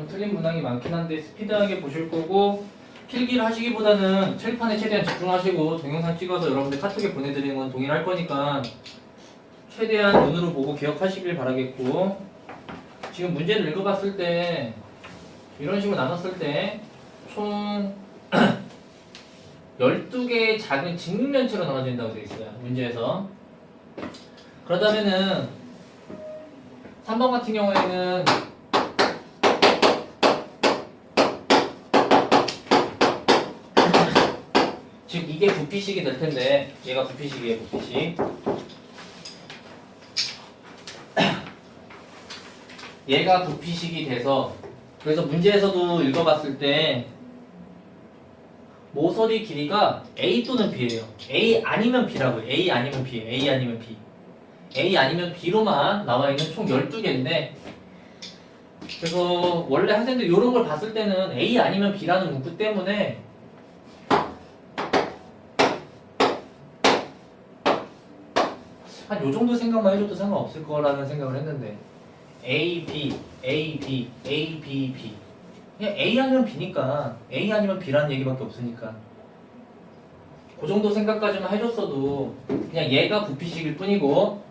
틀린 문항이 많긴 한데 스피드하게 보실 거고 필기를 하시기보다는 칠판에 최대한 집중하시고 동영상 찍어서 여러분들 카톡에 보내드리는 건 동일할 거니까 최대한 눈으로 보고 기억하시길 바라겠고 지금 문제를 읽어봤을 때 이런 식으로 나눴을 때 총 12개의 작은 직육면체로 나눠진다고 되어 있어요. 문제에서. 그렇다면은 3번 같은 경우에는 지금 이게 부피식이 될 텐데 얘가 부피식이에요. 부피식. 얘가 부피식이 돼서 그래서 문제에서도 읽어봤을 때 모서리 길이가 A 또는 B예요. A 아니면 B라고요. A 아니면 B예요. A 아니면 B. A 아니면 B로만 나와 있는 총 12개인데 그래서 원래 학생들 이런 걸 봤을 때는 A 아니면 B라는 문구 때문에 한 요 정도 생각만 해줘도 상관없을 거라는 생각을 했는데 A, B, A, B, A, B, B 그냥 A 아니면 B니까 A 아니면 B라는 얘기밖에 없으니까 그 정도 생각까지만 해줬어도 그냥 얘가 부피식일 뿐이고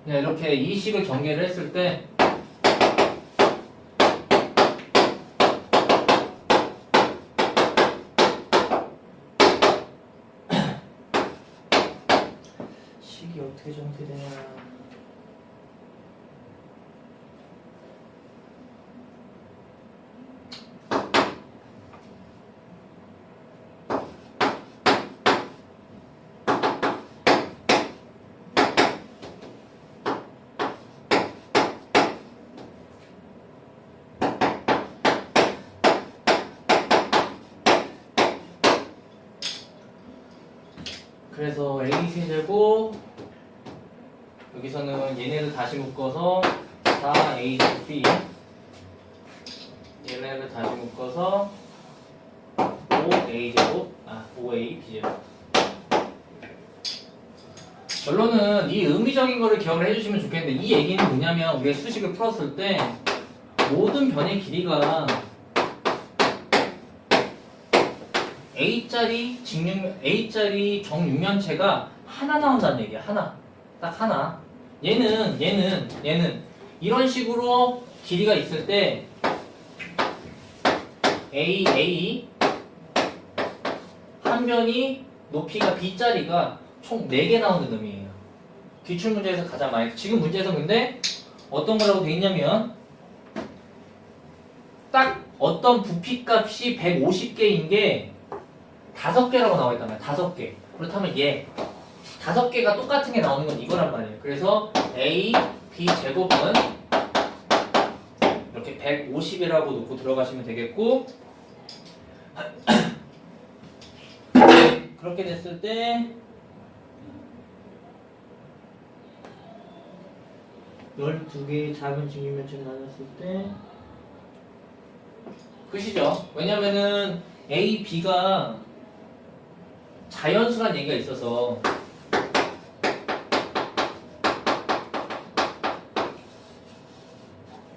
그냥 이렇게 이 식을 전개를 했을 때 식이 어떻게 전개되냐 그래서 A 세제곱 여기서는 얘네를 다시 묶어서 4A-B 얘네를 다시 묶어서 5A-제곱 5A-B제곱 결론은 이 의미적인 거를 기억을 해주시면 좋겠는데 이 얘기는 뭐냐면 우리가 수식을 풀었을 때 모든 변의 길이가 A짜리 정육면체가 하나 나온다는 얘기야. 하나. 딱 하나. 얘는 이런 식으로 길이가 있을 때 A 한 변이 높이가 B짜리가 총 4개 나오는 의미예요. 기출문제에서 가장 많이 지금 문제에서 근데 어떤 거라고 돼 있냐면 딱 어떤 부피값이 150개인 게 5개라고 나와 있단 말이야. 5개. 그렇다면 얘 5개가 똑같은 게 나오는 건 이거란 말이에요. 그래서 A, B 제곱은 이렇게 150이라고 놓고 들어가시면 되겠고 그렇게 됐을 때 12개의 작은 직육면체를 나눴을 때 끝이죠. 왜냐면은 A, B가 자연수란 얘기가 있어서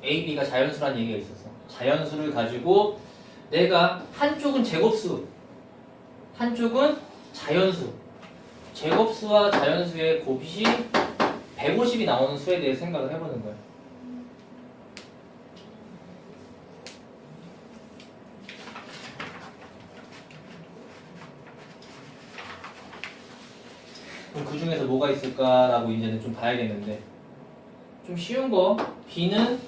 A, B가 자연수란 얘기가 있어서 자연수를 가지고 내가 한쪽은 제곱수 한쪽은 자연수 제곱수와 자연수의 곱이 150이 나오는 수에 대해 생각을 해보는 거예요. 그럼 그 중에서 뭐가 있을까라고 이제는 좀 봐야겠는데 좀 쉬운 거 B는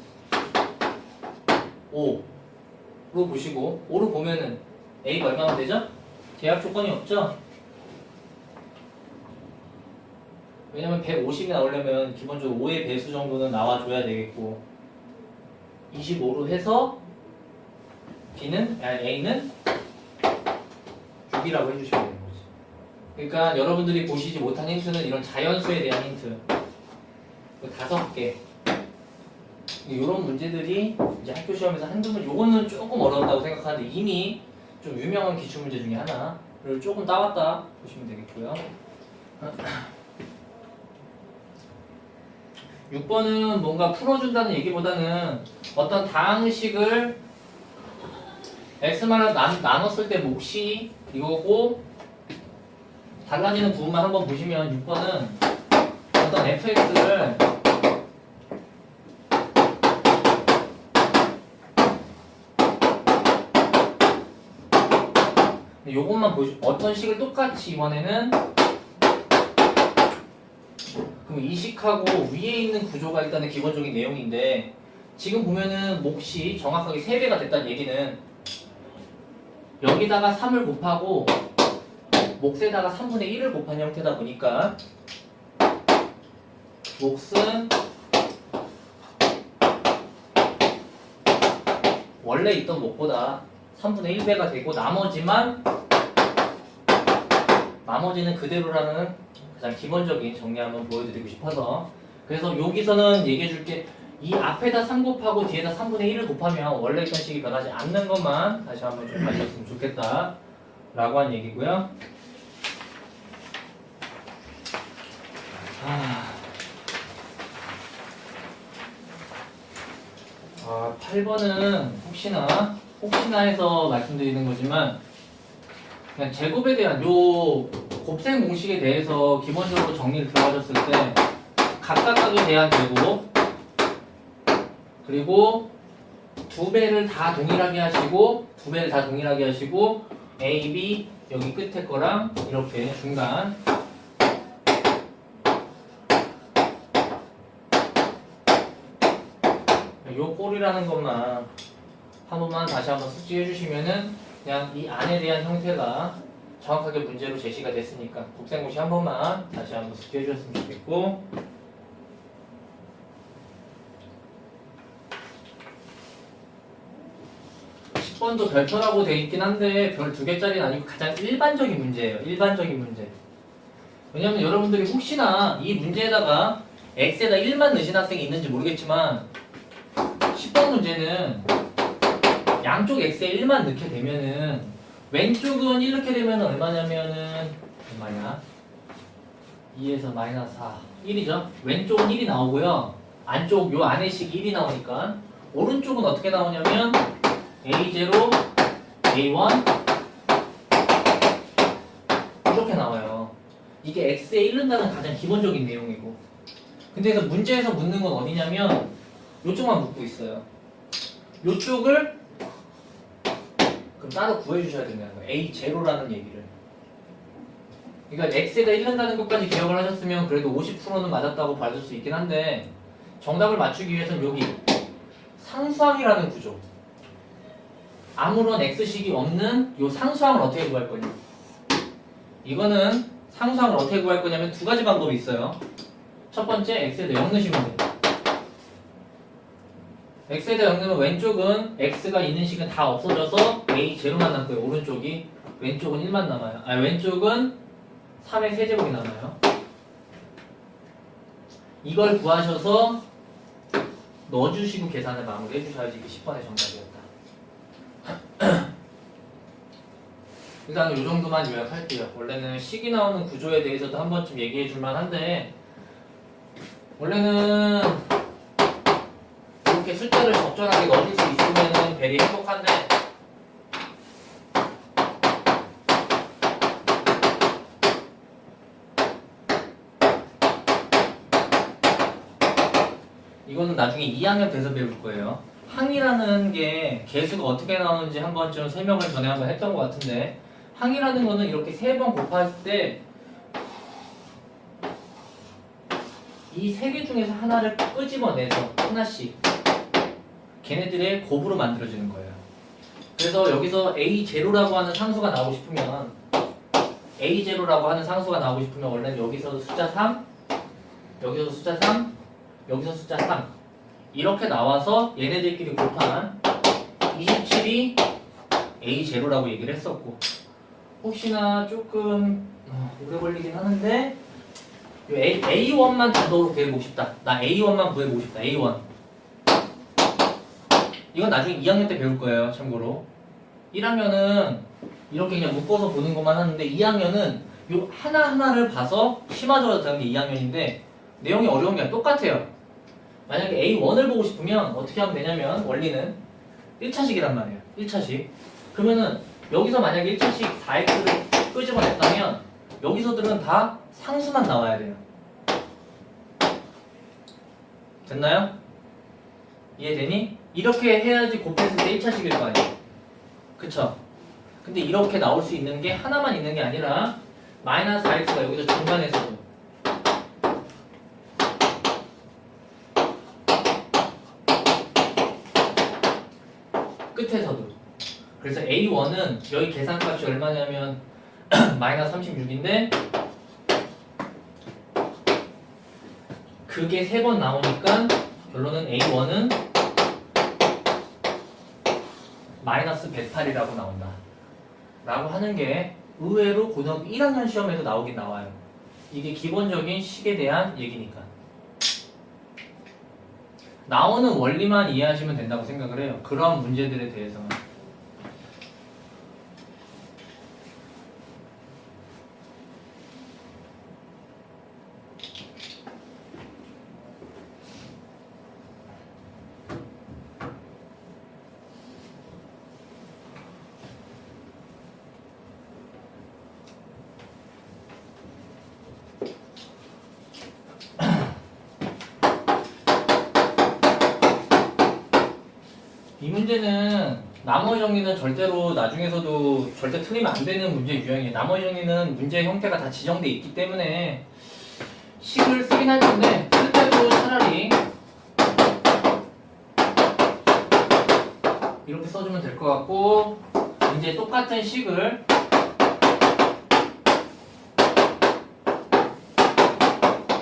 5로 보시고 5로 보면은 A가 얼마나 되죠? 제약 조건이 없죠? 왜냐면 150이 나오려면 기본적으로 5의 배수 정도는 나와줘야 되겠고 25로 해서 A는 6이라고 해주시면 돼요. 그러니까 여러분들이 보시지 못한 힌트는 이런 자연수에 대한 힌트 5개 이런 문제들이 이제 학교 시험에서 한두 번 요거는 조금 어려웠다고 생각하는데 이미 좀 유명한 기출문제 중에 하나를 조금 따왔다 보시면 되겠고요. 6번은 뭔가 풀어준다는 얘기보다는 어떤 다항식을 x만을 나눴을 때 몫이 이거고 달라지는 부분만 한번 보시면 6번은 어떤 fx를 요것만 보시 어떤 식을 똑같이 이번에는 그럼 이 식하고 위에 있는 구조가 일단은 기본적인 내용인데 지금 보면은 몫이 정확하게 3배가 됐다는 얘기는 여기다가 3을 곱하고 몫에다가 3분의 1을 곱한 형태다 보니까 몫은 원래 있던 몫보다 3분의 1배가 되고 나머지는 그대로라는 가장 기본적인 정리 한번 보여드리고 싶어서 그래서 여기서는 얘기해줄게 이 앞에다 3 곱하고 뒤에다 3분의 1을 곱하면 원래 있던 식이 변하지 않는 것만 다시 한번 좀 봐주셨으면 좋겠다 라고 한 얘기고요. 8번은 혹시나 해서 말씀드리는 거지만 그냥 제곱에 대한 요 곱셈 공식에 대해서 기본적으로 정리를 들어가셨을 때 각각각에 대한 제곱 그리고 2배를 다 동일하게 하시고 A, B 여기 끝에 거랑 이렇게 중간 요 꼴이라는 것만 한 번만 다시 한번 숙지해 주시면은 그냥 이 안에 대한 형태가 정확하게 문제로 제시가 됐으니까 곱셈공식 한 번만 다시 한번 숙지해 주셨으면 좋겠고 10번도 별표라고 돼 있긴 한데 별 2개짜리는 아니고 가장 일반적인 문제예요. 일반적인 문제. 왜냐면 여러분들이 혹시나 이 문제에다가 x에다 1만 넣으신 학생이 있는지 모르겠지만 10번 문제는 양쪽 x에 1만 넣게 되면은 왼쪽은 1 넣게 되면 얼마냐면은 얼마냐 2에서 마이너스 4 1이죠. 왼쪽은 1이 나오고요. 안쪽 요 안에 식이 1이 나오니까 오른쪽은 어떻게 나오냐면 A0, A1 이렇게 나와요. 이게 x에 1 넣는다는 가장 기본적인 내용이고 근데 그래서 문제에서 묻는 건 어디냐면 요쪽만 묻고 있어요. 요쪽을 그럼 따로 구해주셔야 된다는 거예요. A0라는 얘기를. 그러니까 x에다 1 넣는다는 것까지 기억을 하셨으면 그래도 50%는 맞았다고 받을 수 있긴 한데 정답을 맞추기 위해서는 여기 상수항이라는 구조 아무런 x식이 없는 요 상수항을 어떻게 구할 거냐 이거는 상수항을 어떻게 구할 거냐면 2가지 방법이 있어요. 첫 번째 x에다 0 넣으시면 돼요. x에다 0 넣으면 왼쪽은 x가 있는 식은 다 없어져서 a0만 남고요. 오른쪽이 왼쪽은 1만 남아요. 왼쪽은 3의 세제곱이 남아요. 이걸 구하셔서 넣어주시고 계산을 마무리 해주셔야지 이게 10번의 정답이었다. 일단 이 정도만 요약할게요. 원래는 식이 나오는 구조에 대해서도 한 번쯤 얘기해 줄만 한데 원래는 이렇게 숫자를 적절하게 넣어줄 수 있으면 베리 행복한데 이거는 나중에 2학년 돼서 배울 거예요. 항이라는 게 개수가 어떻게 나오는지 한 번쯤 설명을 전에 한번 했던 것 같은데 항이라는 거는 이렇게 3번 곱했을 때 이 3개 중에서 하나를 끄집어내서 하나씩 걔네들의 곱으로 만들어지는 거예요. 그래서 여기서 A0라고 하는 상수가 나오고 싶으면 A0라고 하는 상수가 나오고 싶으면 원래는 여기서 숫자 3 여기서 숫자 3 여기서 숫자 3 이렇게 나와서 얘네들끼리 곱한 27이 A0라고 얘기를 했었고 혹시나 조금 오래 걸리긴 하는데 A1만 단독으로 구해보고 싶다. 나 A1만 구해보고 싶다. A1 이건 나중에 2학년 때 배울 거예요. 참고로 1학년은 이렇게 그냥 묶어서 보는 것만 하는데 2학년은 요 하나하나를 봐서 심화적으로 되는 게 2학년인데 내용이 어려운 게 똑같아요. 만약에 A1을 보고 싶으면 어떻게 하면 되냐면 원리는 1차식이란 말이에요. 1차식. 그러면은 여기서 만약에 1차식 4x를 끄집어냈다면 여기서들은 다 상수만 나와야 돼요. 됐나요? 이해되니? 이렇게 해야지 곱했을 때 1차식일 거 아니에요. 그쵸? 근데 이렇게 나올 수 있는 게 하나만 있는 게 아니라 마이너스 4x가 여기서 중간에서도 끝에서도. 그래서 A1은 여기 계산값이 얼마냐면 마이너스 36인데 그게 3번 나오니까 결론은 A1은 마이너스 108이라고 나온다 라고 하는 게 의외로 고등학교 1학년 시험에도 나오긴 나와요. 이게 기본적인 식에 대한 얘기니까. 나오는 원리만 이해하시면 된다고 생각을 해요. 그런 문제들에 대해서는. 이 문제는 나머지 정리는 절대로 나중에서도 절대 틀리면 안 되는 문제 유형이에요. 나머지 정리는 문제 형태가 다 지정돼 있기 때문에 식을 쓰긴 할 텐데 쓸 때도 차라리 이렇게 써주면 될 것 같고, 이제 똑같은 식을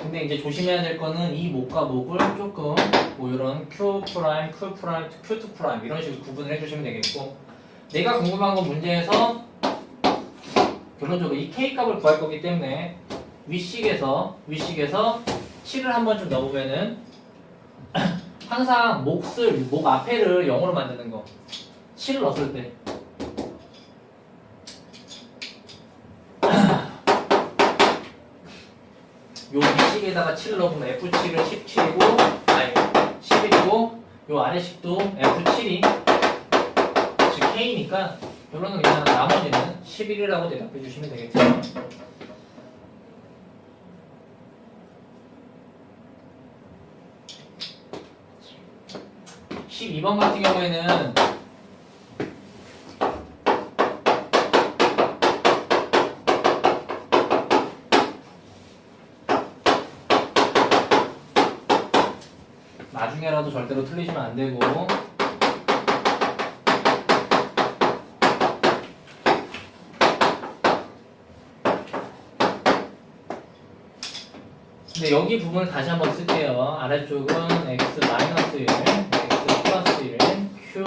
근데 이제 조심해야 될 거는 이 목과 목을 조금 뭐 이런 Q 프라임, Q 프라임, Q2 프라임 이런 식으로 구분을 해주시면 되겠고, 내가 궁금한 건 문제에서 결론적으로 이 K 값을 구할 거기 때문에 윗식에서 7을 한번 좀 넣어보면은 항상 목 앞에를 0으로 만드는 거 7을 넣었을 때 요 위식에다가 7을 넣으면 F7은 17이고 아니 11이고 요 아래식도 F7이 즉 K니까 결론은 그냥 나머지는 11이라고 대답해 주시면 되겠죠. 12번 같은 경우에는 나중에라도 절대로 틀리시면 안 되고, 근데 여기 부분을 다시 한번 쓸게요. 아래쪽은 x-1, x+1, qx.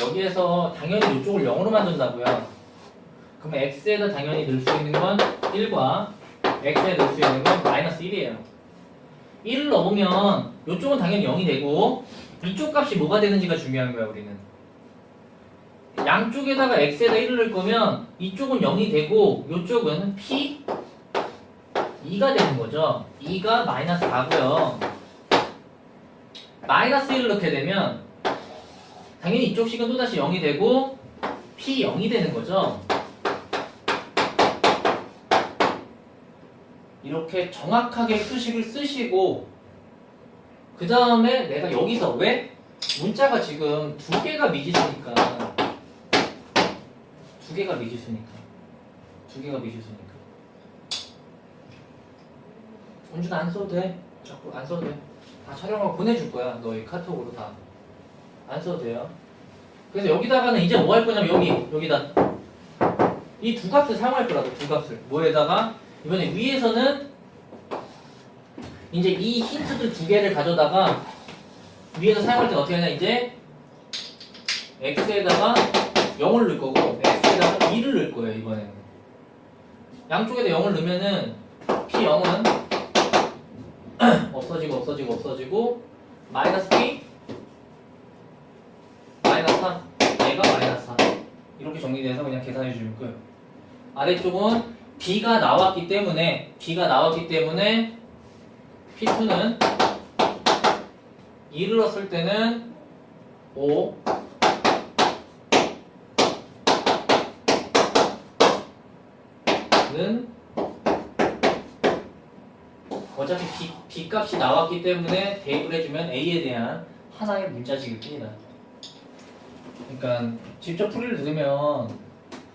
여기에서 당연히 이쪽을 0으로 만든다고요. 그러면 x에다 당연히 넣을 수 있는 건 1과 x에 넣을 수 있는 건 마이너스 1이에요. 1을 넣으면 이쪽은 당연히 0이 되고 이쪽 값이 뭐가 되는지가 중요한 거야. 우리는 양쪽에다가 x에다 1을 넣을 거면 이쪽은 0이 되고 이쪽은 p 2가 되는 거죠. 2가 마이너스 4고요. 마이너스 1을 넣게 되면 당연히 이쪽 식은 또다시 0이 되고 p 0이 되는 거죠. 이렇게 정확하게 수식을 쓰시고 그 다음에 내가 여기서 왜? 문자가 지금 두 개가 미지수니까 은준아 안 써도 돼. 자꾸 안 써도 돼. 다 촬영하고 보내줄 거야. 너희 카톡으로 다. 안 써도 돼요. 그래서 여기다가는 이제 뭐 할 거냐면 여기다 이 두 값을 사용할 거라고. 두 값을 뭐에다가 이번에 위에서는 이제 이 힌트들 두 개를 가져다가 위에서 사용할 때는 어떻게 하냐, 이제 x에다가 0을 넣을 거고 x에다가 2를 넣을 거예요. 이번에는 양쪽에다 0을 넣으면은 p0은 없어지고 마이너스 p 마이너스 3 얘가 마이너스 4 이렇게 정리돼서 그냥 계산해 주실 거예요. 아래쪽은 b가 나왔기 때문에 P2는 2를 넣었을 때는 5 는 어차피 B 값이 나왔기 때문에 대입을 해주면 A에 대한 하나의 문자식일 뿐이다. 그러니까 직접 풀이를 들으면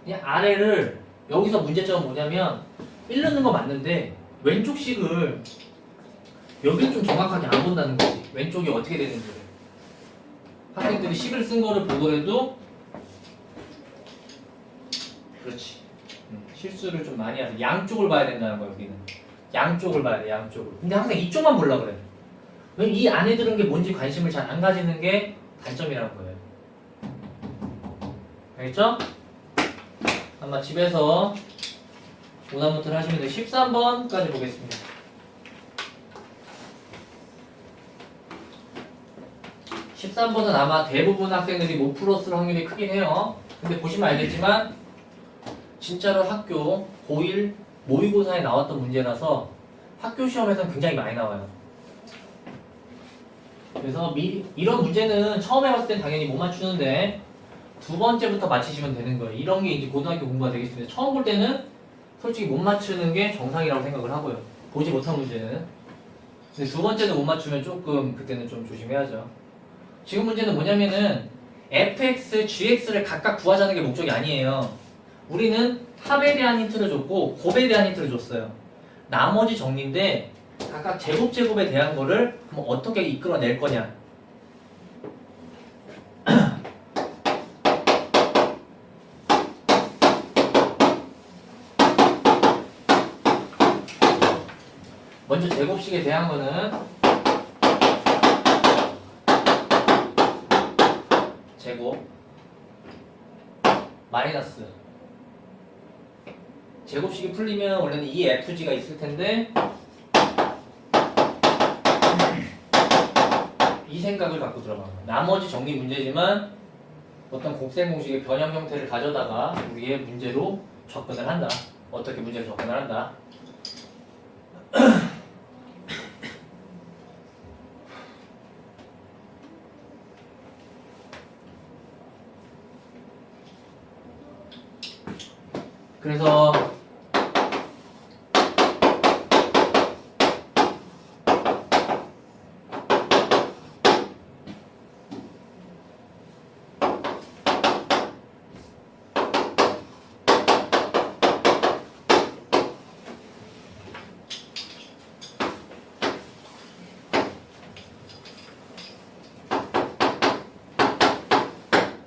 그냥 아래를 여기서 문제점은 뭐냐면 1 넣는 거 맞는데 왼쪽 식을 여기를 좀 정확하게 안 본다는 거지. 왼쪽이 어떻게 되는지를. 학생들이 식을 쓴 거를 보더라도 그렇지. 실수를 좀 많이 하서 양쪽을 봐야 된다는 거야 여기는. 양쪽을 봐야 돼 양쪽을. 근데 항상 이쪽만 보려고 그래. 왜 이 안에 들은 게 뭔지 관심을 잘 안 가지는 게 단점이라는 거예요. 알겠죠? 아마 집에서 오답노트를 하시면 돼요. 13번까지 보겠습니다. 13번은 아마 대부분 학생들이 못 풀었을 확률이 크긴 해요. 근데 보시면 알겠지만 진짜로 학교 고1 모의고사에 나왔던 문제라서 학교 시험에서는 굉장히 많이 나와요. 그래서 이런 문제는 처음에 봤을 땐 당연히 못 맞추는데 두 번째부터 맞히시면 되는 거예요. 이런 게 이제 고등학교 공부가 되겠습니다. 처음 볼 때는 솔직히 못 맞추는 게 정상이라고 생각을 하고요. 보지 못한 문제는. 근데 두 번째도 못 맞추면 조금 그때는 좀 조심해야죠. 지금 문제는 뭐냐면은 fx, gx를 각각 구하자는 게 목적이 아니에요. 우리는 합에 대한 힌트를 줬고 곱에 대한 힌트를 줬어요. 나머지 정리인데 각각 제곱에 대한 거를 그럼 어떻게 이끌어낼 거냐. 먼저 제곱식에 대한 거는 제곱 마이너스 제곱식이 풀리면 원래는 이 FG가 있을 텐데 이 생각을 갖고 들어가는 거예요. 나머지 정리 문제지만 어떤 곱셈 공식의 변형 형태를 가져다가 우리의 문제로 접근을 한다. 어떻게 문제를 접근을 한다. 그래서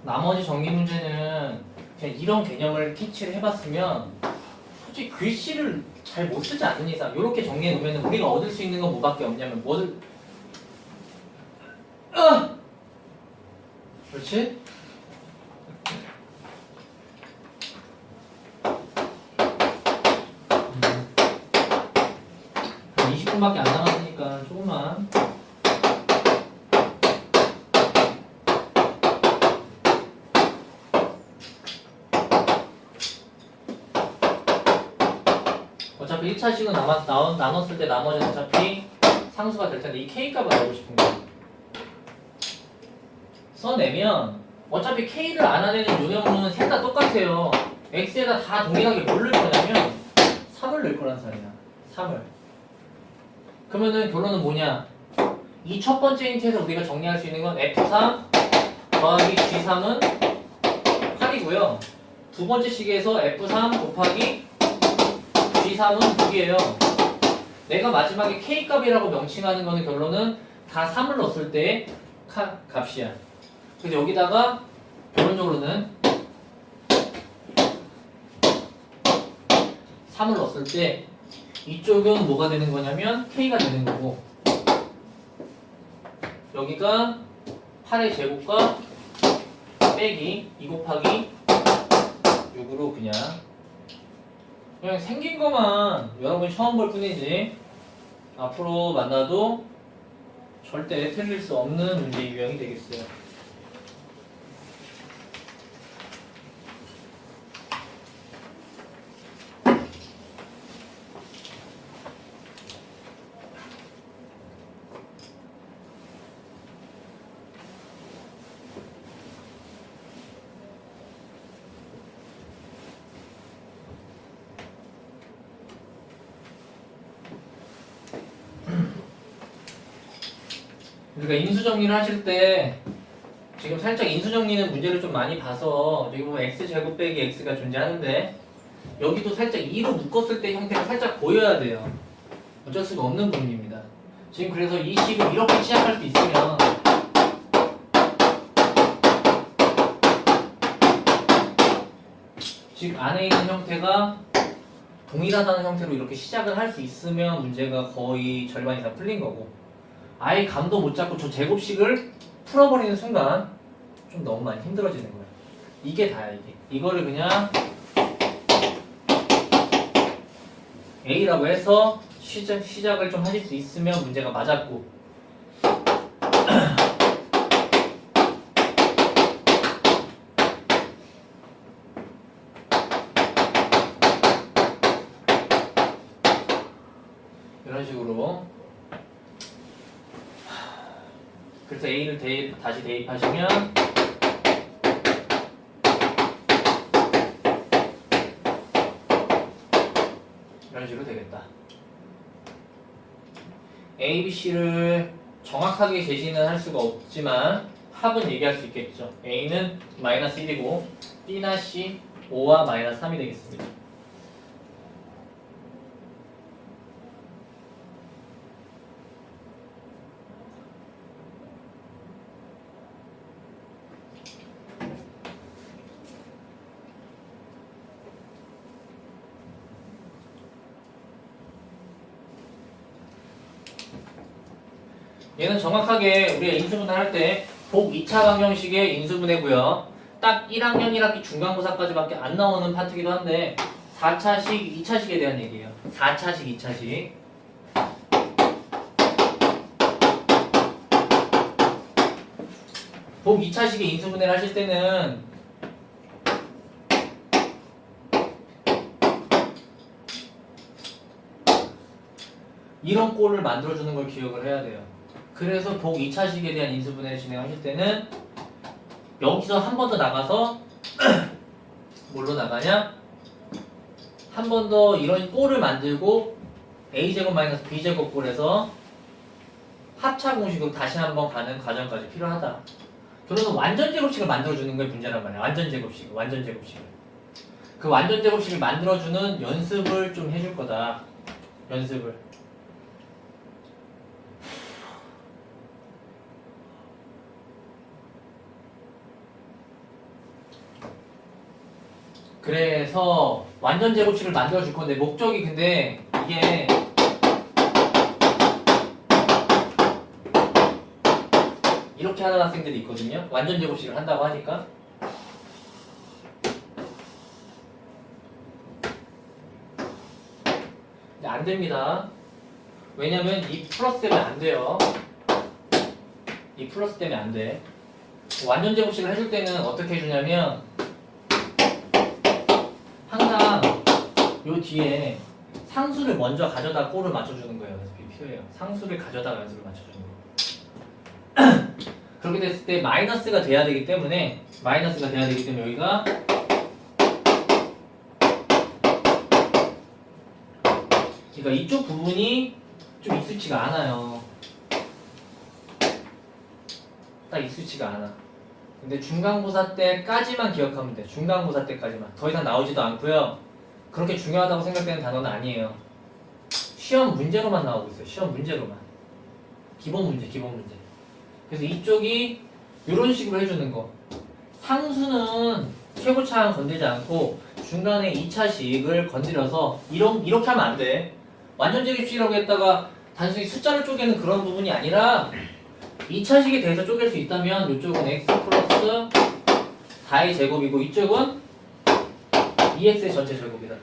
나머지 정리 문제는 그냥 이런 개념을 캐치를 해봤으면 솔직히 글씨를 잘 못 쓰지 않는 이상 이렇게 정리해 놓으면 우리가 얻을 수 있는 건 뭐밖에 없냐면 뭐를 그렇지? 20분밖에 안 남았으니까 조금만 어차피 1차식은 나눴을 때 나머지는 어차피 상수가 될 텐데 이 K값을 알고 싶은 거예요. 써내면 어차피 K를 알아내는 요령은 셋 다 똑같아요. X에다 다 동일하게 뭘 넣을 거냐면 3을 넣을 거란 말이야. 3을. 그러면은 결론은 뭐냐? 이 첫 번째 힌트에서 우리가 정리할 수 있는 건 F3 더하기 G3은 8이고요. 두 번째 식에서 F3 곱하기 G3은 6이에요. 내가 마지막에 K값이라고 명칭하는 거는 결론은 다 3을 넣었을 때의 값이야. 그래서 여기다가 결론적으로는 3을 넣었을 때 이쪽은 뭐가 되는 거냐면 K가 되는 거고 여기가 8의 제곱과 빼기 2 곱하기 6으로 그냥 생긴 것만 여러분이 처음 볼 뿐이지 앞으로 만나도 절대 틀릴 수 없는 문제 유형이 되겠어요. 우리가 인수 정리를 하실 때 지금 살짝 인수 정리는 문제를 좀 많이 봐서 여기 보면 x제곱 빼기 x가 존재하는데 여기도 살짝 2로 묶었을 때 형태가 살짝 보여야 돼요. 어쩔 수가 없는 부분입니다. 지금 그래서 이 식을 이렇게 시작할 수 있으면 지금 안에 있는 형태가 동일하다는 형태로 이렇게 시작을 할 수 있으면 문제가 거의 절반 이상 풀린 거고 아예 감도 못 잡고 저 제곱식을 풀어버리는 순간 좀 너무 많이 힘들어지는 거예요. 이게 다야 이게. 이거를 그냥 A라고 해서 시작을 좀 하실 수 있으면 문제가 맞았고 이런 식으로 그래서 A를 다시 대입하시면 이런 식으로 되겠다. A, B, C를 정확하게 제시는 할 수가 없지만 합은 얘기할 수 있겠죠. A는 마이너스 1이고 B나 C 5와 마이너스 3이 되겠습니다. 얘는 정확하게 우리가 인수분해 할 때 복 2차 방정식의 인수분해고요. 딱 1학년 1학기 중간고사까지밖에 안 나오는 파트기도 한데 4차식, 2차식에 대한 얘기예요. 4차식, 2차식. 복 2차식의 인수분해를 하실 때는 이런 꼴을 만들어주는 걸 기억을 해야 돼요. 그래서 복 2차식에 대한 인수분해를 진행하실 때는 여기서 한 번 더 나가서 뭘로 나가냐? 한 번 더 이런 꼴을 만들고 a제곱 마이너스 b제곱 꼴에서 합차 공식으로 다시 한번 가는 과정까지 필요하다. 그래서 완전 제곱식을 만들어주는 게 문제란 말이야. 완전 제곱식, 완전 제곱식을. 그 완전 제곱식을 만들어주는 연습을 좀 해줄 거다. 연습을. 그래서 완전 제곱식을 만들어 줄 건데 목적이 근데 이게 이렇게 하는 학생들이 있거든요. 완전 제곱식을 한다고 하니까 근데 안 됩니다. 왜냐면 이 플러스 때문에 안 돼요. 이 플러스 때문에 안 돼. 완전 제곱식을 해줄 때는 어떻게 해주냐면 항상 요 뒤에 상수를 먼저 가져다 꼴을 맞춰주는 거예요. 연습이 필요해요. 상수를 가져다 연습을 맞춰주는 거예요. 그렇게 됐을 때 마이너스가 돼야 되기 때문에 여기가 그러니까 이쪽 부분이 좀 익숙치가 않아요. 딱 익숙치가 않아. 근데 중간고사 때까지만 기억하면 돼. 중간고사 때까지만. 더 이상 나오지도 않고요. 그렇게 중요하다고 생각되는 단어는 아니에요. 시험 문제로만 나오고 있어요. 시험 문제로만. 기본 문제. 그래서 이쪽이 이런 식으로 해주는 거. 상수는 최고차항 건들지 않고 중간에 2차식을 건드려서 이렇게 하면 안 돼. 완전 제곱식이라고 했다가 단순히 숫자를 쪼개는 그런 부분이 아니라 2차식에 대해서 쪼갤 수 있다면 이쪽은 x 플러스 4의 제곱이고 이쪽은 2x의 전체 제곱이다.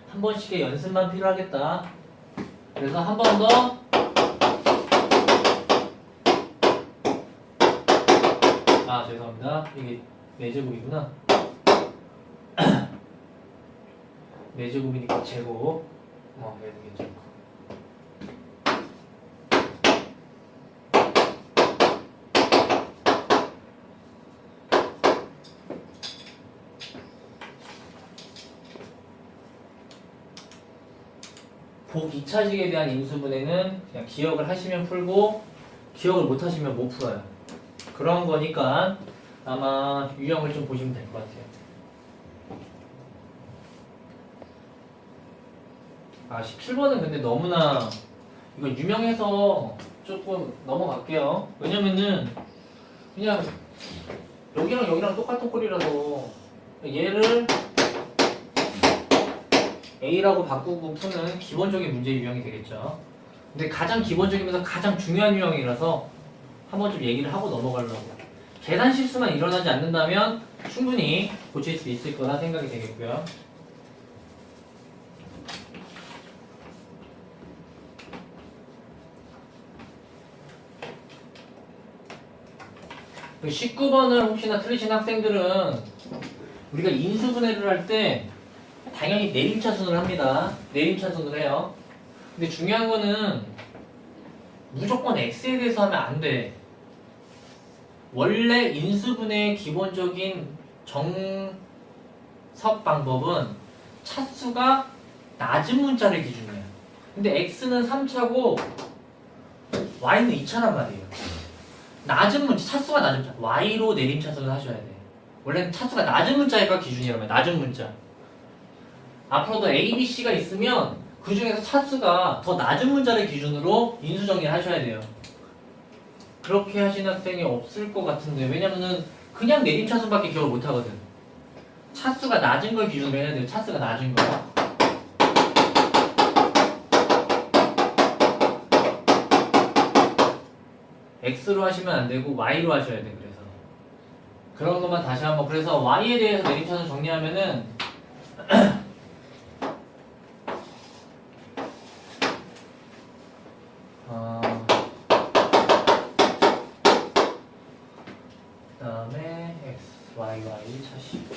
한 번씩의 연습만 필요하겠다. 그래서 한 번 더 죄송합니다. 이게 4제곱이구나. 4제곱이니까 제곱 괜찮고 복 2차식에 대한 인수분해는 그냥 기억을 하시면 풀고 기억을 못 하시면 못 풀어요. 그런 거니까 아마 유형을 좀 보시면 될 것 같아요. 아, 17번은 근데 너무나 이거 유명해서 조금 넘어갈게요. 왜냐면은 그냥 여기랑 여기랑 똑같은 꼴이라서 얘를 A라고 바꾸고 푸는 기본적인 문제 유형이 되겠죠. 근데 가장 기본적이면서 가장 중요한 유형이라서 한번 좀 얘기를 하고 넘어가려고. 계산 실수만 일어나지 않는다면 충분히 고칠 수 있을 거라 생각이 되겠고요. 그 19번을 혹시나 틀리신 학생들은 우리가 인수분해를 할 때 당연히 내림차순을 합니다. 내림차순을 해요. 근데 중요한 거는 무조건 x에 대해서 하면 안 돼. 원래 인수분해의 기본적인 정석 방법은 차수가 낮은 문자를 기준이에요. 근데 x는 3차고 y는 2차란 말이에요. 낮은 문자, 차수가 낮은 문자, y로 내림차순을 하셔야 돼. 원래는 차수가 낮은 문자가 기준이라면 낮은 문자. 앞으로도 A, B, C가 있으면 그 중에서 차수가 더 낮은 문자를 기준으로 인수정리를 하셔야 돼요. 그렇게 하신 학생이 없을 것 같은데, 왜냐면은 그냥 내림차순밖에 기억을 못 하거든. 차수가 낮은 걸 기준으로 해야 돼요. 차수가 낮은 거. X로 하시면 안 되고 Y로 하셔야 돼. 그래서 그런 것만 다시 한번. 그래서 Y에 대해서 내림차순 정리하면은 그다음에 X, Y, Y 차식.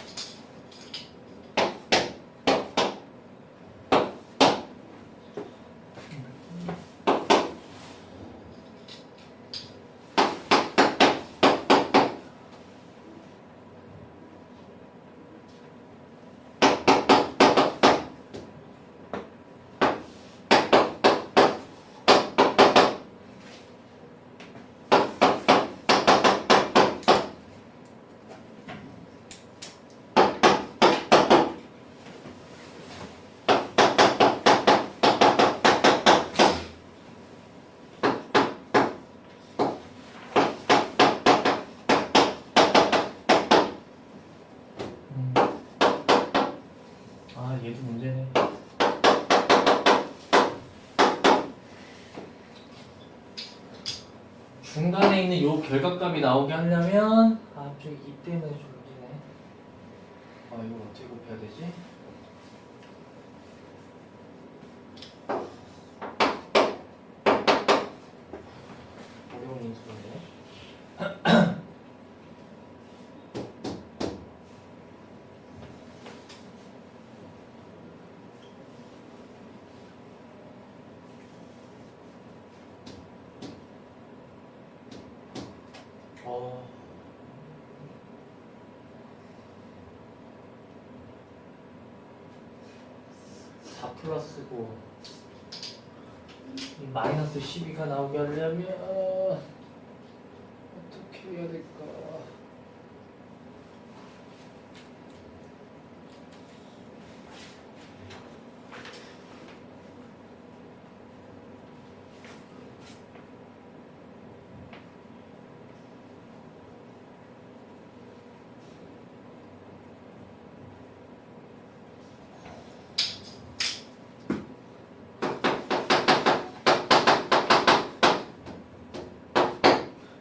얘도 문제네. 중간에 있는 요 결각값이 나오게 하려면 저기 이 때문에 좀 문제네. 이걸 어떻게 곱해야 되지? 어려운 인수인데. 플러스고 이 마이너스 12가 나오게 하려면 어떻게 해야 될까?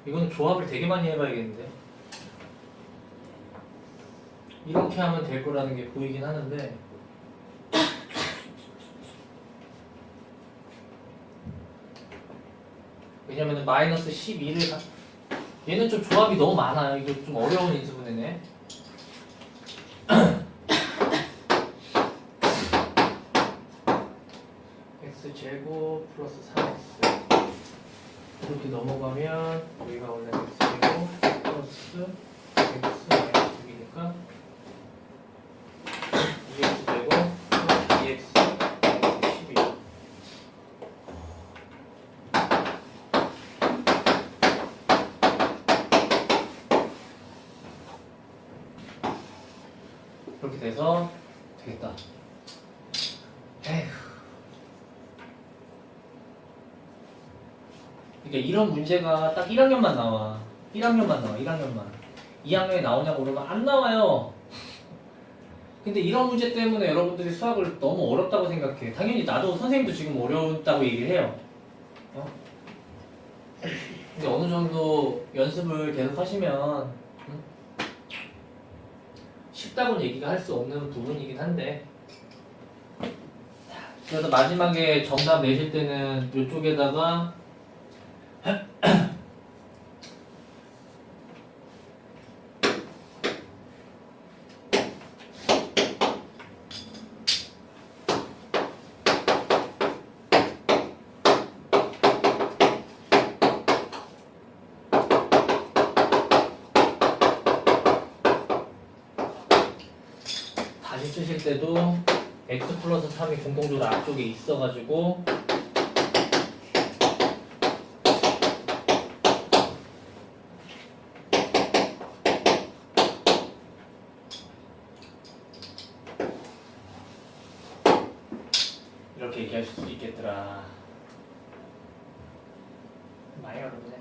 이건 조합을 되게 많이 해봐야겠는데. 이렇게 하면 될 거라는 게 보이긴 하는데 왜냐면은 마이너스 12를 얘는 좀 조합이 너무 많아요. 이거 좀 어려운 인수분해네. x제곱 플러스 3x 이렇게 넘어가면 여기가 원래 x제곱 플러스 x x이니까 2x제곱 플러스 2x 12 돼서 되겠다. 에휴. 그러니까 이런 문제가 딱 1학년만 나와. 1학년만. 2학년에 나오냐고 그러면 안 나와요. 근데 이런 문제 때문에 여러분들이 수학을 너무 어렵다고 생각해. 당연히 나도 선생님도 지금 어렵다고 얘기를 해요. 근데 어느 정도 연습을 계속 하시면 쉽다고는 얘기가 할 수 없는 부분이긴 한데, 그래서 마지막에 정답 내실 때는 이쪽에다가 다시 쓰실 때도 x 플러스 3이 공통적으로 앞쪽에 있어가지고 이렇게 얘기하실 수 있겠더라. 많이 어렵네.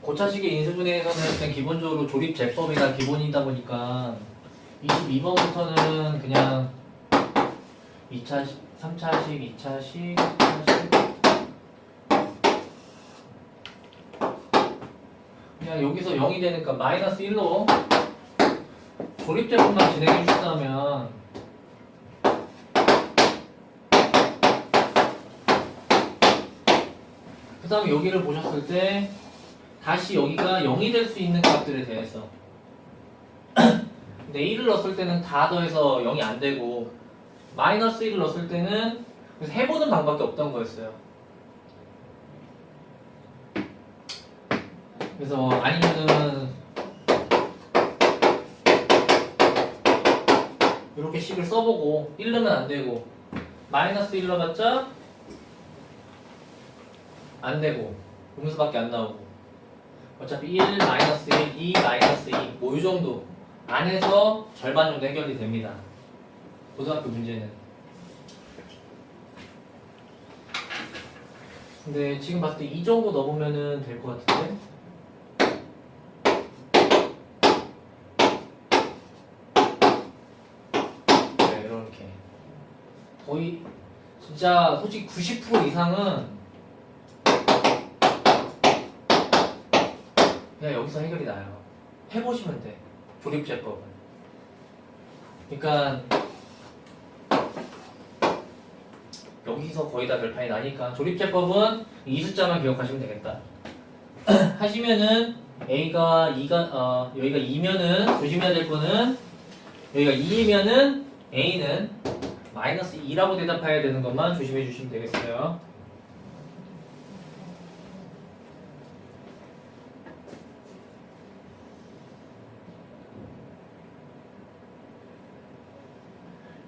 고차식의 인수분해에서는 그냥 기본적으로 조립제법이가 기본이다 보니까 22번부터는 그냥 2차식, 3차식, 2차식, 4차식 그냥 여기서 0이 되니까 마이너스 1로 조립제법만 진행해 주신다면 그 다음에 여기를 보셨을 때 다시 여기가 0이 될 수 있는 값들에 대해서 근데 1을 넣었을 때는 다 더해서 0이 안 되고 마이너스 1을 넣었을 때는 그래서 해보는 방법밖에 없던 거였어요. 그래서 아니면은 이렇게 식을 써보고 1 넣으면 안 되고 마이너스 1 넣어봤자 안 되고 음수밖에 안 나오고 어차피 1, 마이너스 1, 2, 마이너스 2 뭐 이 정도 안에서 절반 정도 해결이 됩니다. 고등학교 문제는. 근데 지금 봤을 때 이 정도 넣어보면은 될 것 같은데? 네, 이렇게. 거의 진짜 솔직히 90% 이상은 그냥 여기서 해결이 나요. 해보시면 돼. 조립제법은. 그러니까 여기서 거의 다 별판이 나니까 조립제법은 이 숫자만 기억하시면 되겠다. 하시면은 A가 2가 여기가 2면은 조심해야 될 거는 여기가 2이면은 A는 마이너스 2라고 대답해야 되는 것만 조심해 주시면 되겠어요.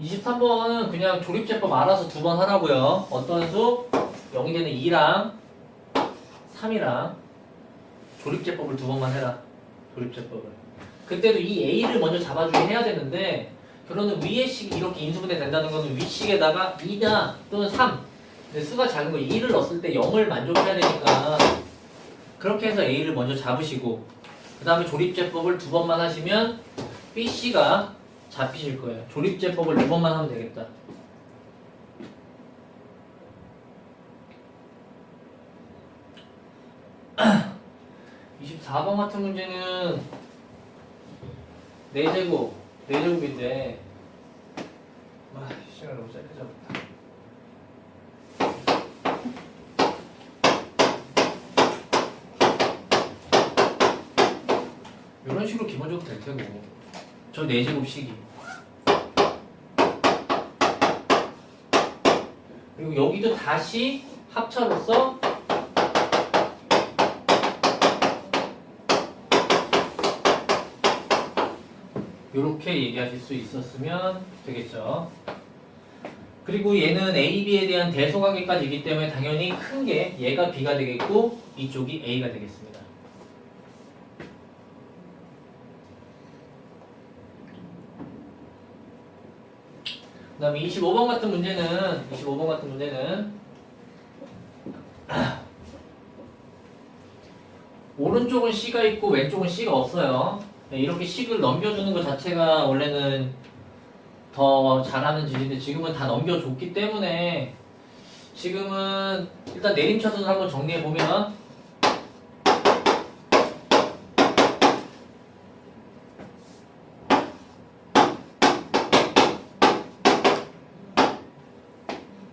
(23번은) 그냥 조립제법 알아서 두 번 하라고요. 어떤 수? 0이 되는 2랑 3이랑 조립제법을 두 번만 해라. 조립제법을. 그때도 이 A를 먼저 잡아주긴 해야 되는데 결론은 위의 식 이렇게 인수분해 된다는 거는 위식에다가 2나 또는 3 근데 수가 작은 거 2를 넣었을 때 0을 만족해야 되니까 그렇게 해서 A를 먼저 잡으시고 그 다음에 조립제법을 두 번만 하시면 BC가 잡히실 거예요. 조립제법을 두 번만 하면 되겠다. (24번) 같은 문제는 4제곱인데 시간을 너무 짧게 잡았다. 이런 식으로 기본적으로 될 테고 저 4제곱식이 그리고 여기도 다시 합차로서 이렇게 얘기하실 수 있었으면 되겠죠. 그리고 얘는 A, B에 대한 대소관계까지 있기 때문에 당연히 큰 게 얘가 B가 되겠고 이쪽이 A가 되겠습니다. 그 다음에 25번 같은 문제는 오른쪽은 C가 있고 왼쪽은 C가 없어요. 이렇게 식을 넘겨주는 것 자체가 원래는 더 잘하는 짓인데 지금은 다 넘겨줬기 때문에 지금은 일단 내림차순을 한번 정리해보면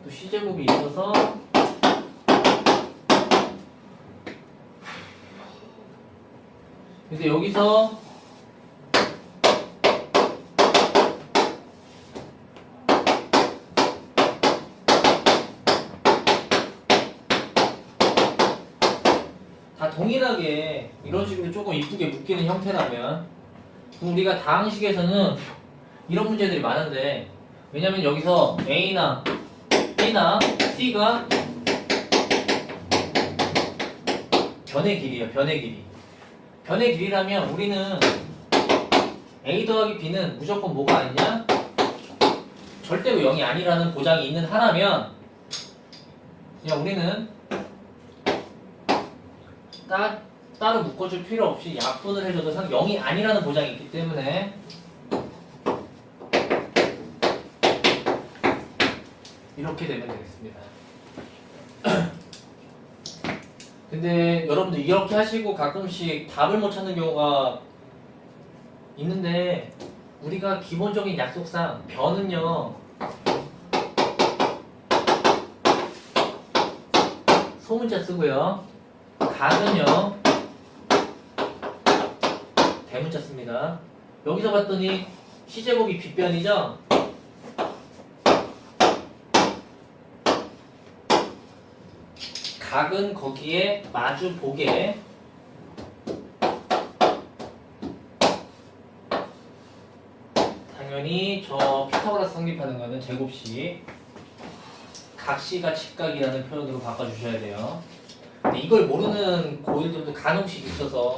또 C제곱이 있어서 근데 여기서 다 동일하게 이런 식으로 조금 이쁘게 묶이는 형태라면 그럼 우리가 다항식에서는 이런 문제들이 많은데 왜냐면 여기서 A나 B나 C가 변의 길이에요. 변의 길이. 변의 길이라면 우리는 A 더하기 B는 무조건 뭐가 아니냐? 절대로 0이 아니라는 보장이 있는 하나면 그냥 우리는 따로 묶어줄 필요 없이 약분을 해줘도 0이 아니라는 보장이 있기 때문에 이렇게 되면 되겠습니다. 근데 여러분들 이렇게 하시고 가끔씩 답을 못 찾는 경우가 있는데 우리가 기본적인 약속상 변은요 소문자 쓰고요 각은요 대문자 씁니다. 여기서 봤더니 C제곱이 빗변이죠? 각은 거기에 마주 보게 당연히 저 피타고라스 성립하는 거는 제곱식 각시가 직각이라는 표현으로 바꿔주셔야 돼요. 근데 이걸 모르는 고1들도 간혹씩 있어서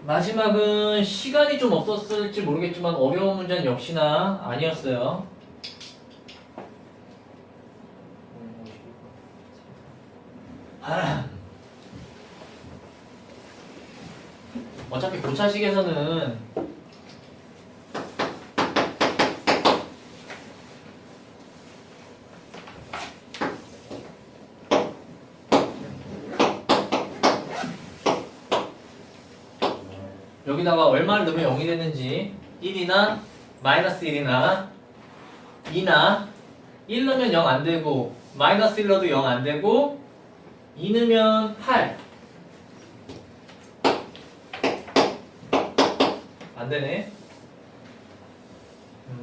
마지막은 시간이 좀 없었을지 모르겠지만 어려운 문제는 역시나 아니었어요. 어차피 고차식에서는 여기다가 얼마를 넣으면 0이 되는지 1이나 마이너스 1이나 2나 1 넣으면 0 안 되고 마이너스 1 넣어도 0 안 되고 2 넣으면 8 안 되네.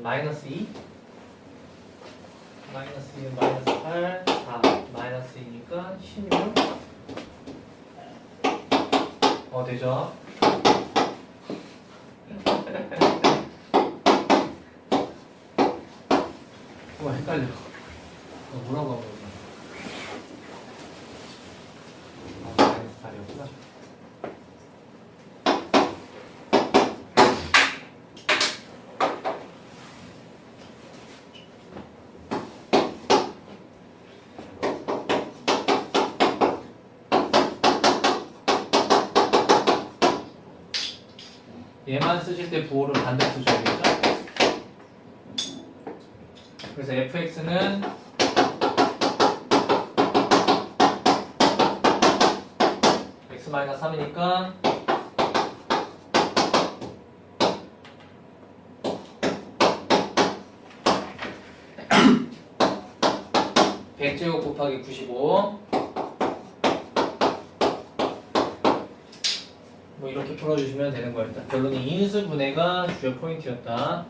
마이너스 2 마이너스 2는 마이너스 8 4 마이너스 2니까 16 되죠. 와 헷갈려. 뭐라고 하고 있나? 마이너스 8이었구나. 얘만 쓰실 때 부호를 반대로 써줘야겠죠? 그래서 fx는 x-3이니까 100제곱 곱하기 95 뭐 이렇게 풀어주시면 되는 거였다. 결론이 인수분해가 주요 포인트였다.